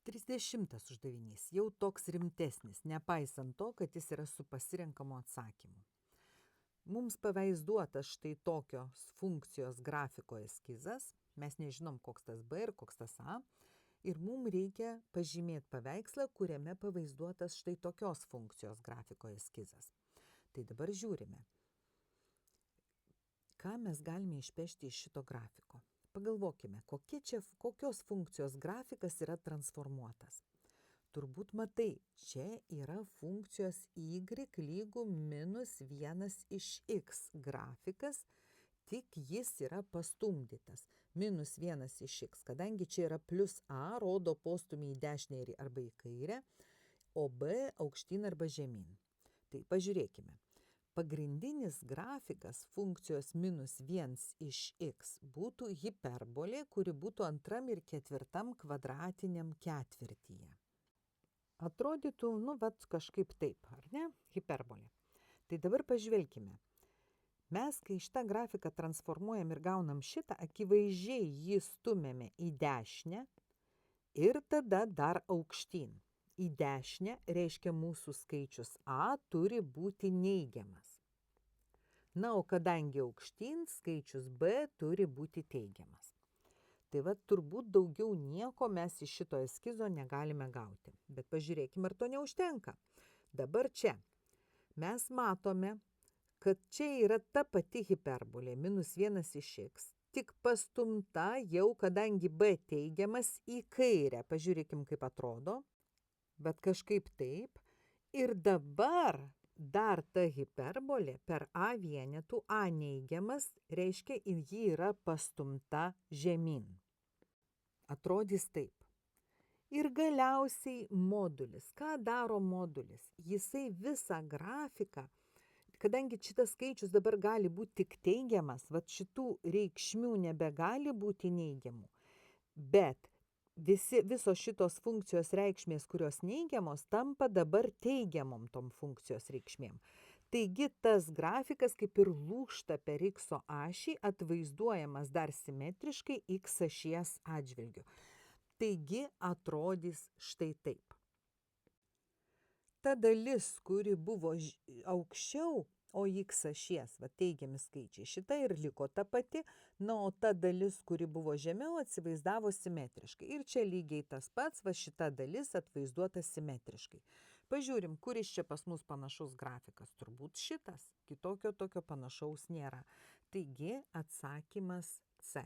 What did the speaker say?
30 uždavinys, jau toks rimtesnis, nepaisant to, kad jis yra su pasirenkamu atsakymu. Mums pavaizduotas štai tokios funkcijos grafiko eskizas, mes nežinom, koks tas B ir koks tas A, ir mums reikia pažymėti paveikslą, kuriame pavaizduotas štai tokios funkcijos grafiko eskizas. Tai dabar žiūrime, ką mes galime išpešti iš šito grafiko. Pagalvokime, kokios funkcijos grafikas yra transformuotas. Turbūt matai, čia yra funkcijos y lygų minus 1 iš x grafikas, tik jis yra pastumdytas. Minus 1 iš x, kadangi čia yra plus a, rodo postumį į dešinę arba į kairę, o b aukštyn arba žemyn. Tai pažiūrėkime. Pagrindinis grafikas funkcijos minus 1 iš x būtų hiperbolė, kuri būtų 2 ir 4 kvadratiniam ketvirtyje. Atrodytų, kažkaip taip, ar ne? Hiperbolė. Tai dabar pažvelkime. Mes, kai šitą grafiką transformuojam ir gaunam šitą, akivaizdžiai jį stumėme į dešinę ir tada dar aukštyn. Į dešinę reiškia mūsų skaičius A turi būti neigiamas. Na, o kadangi aukštyn, skaičius B turi būti teigiamas. Tai turbūt daugiau nieko mes iš šito eskizo negalime gauti. Bet pažiūrėkime, ar to neužtenka. Dabar čia mes matome, kad čia yra ta pati hiperbolė, minus 1 iš x, tik pastumta jau, kadangi B teigiamas, į kairę. Pažiūrėkim, kaip atrodo. Bet kažkaip taip. Ir dabar dar ta hiperbolė per A vienetų, A neigiamas, reiškia, ji yra pastumta žemyn. Atrodys taip. Ir galiausiai modulis. Ką daro modulis? Jisai visą grafiką, kadangi šitas skaičius dabar gali būti tik teigiamas, šitų reikšmių nebegali būti neigiamų, bet visos šitos funkcijos reikšmės, kurios neigiamos, tampa dabar teigiamom tom funkcijos reikšmėm. Taigi tas grafikas kaip ir lūžta per x ašį, atvaizduojamas dar simetriškai x ašies atžvilgiu. Taigi atrodys štai taip. Ta dalis, kuri buvo aukščiau, o x ašies, teigiami skaičiai, šita ir liko ta pati, o ta dalis, kuri buvo žemiau, atsivaizdavo simetriškai. Ir čia lygiai tas pats, šita dalis atvaizduota simetriškai. Pažiūrim, kuris čia pas mus panašus grafikas. Turbūt šitas, kitokio tokio panašaus nėra. Taigi atsakymas C.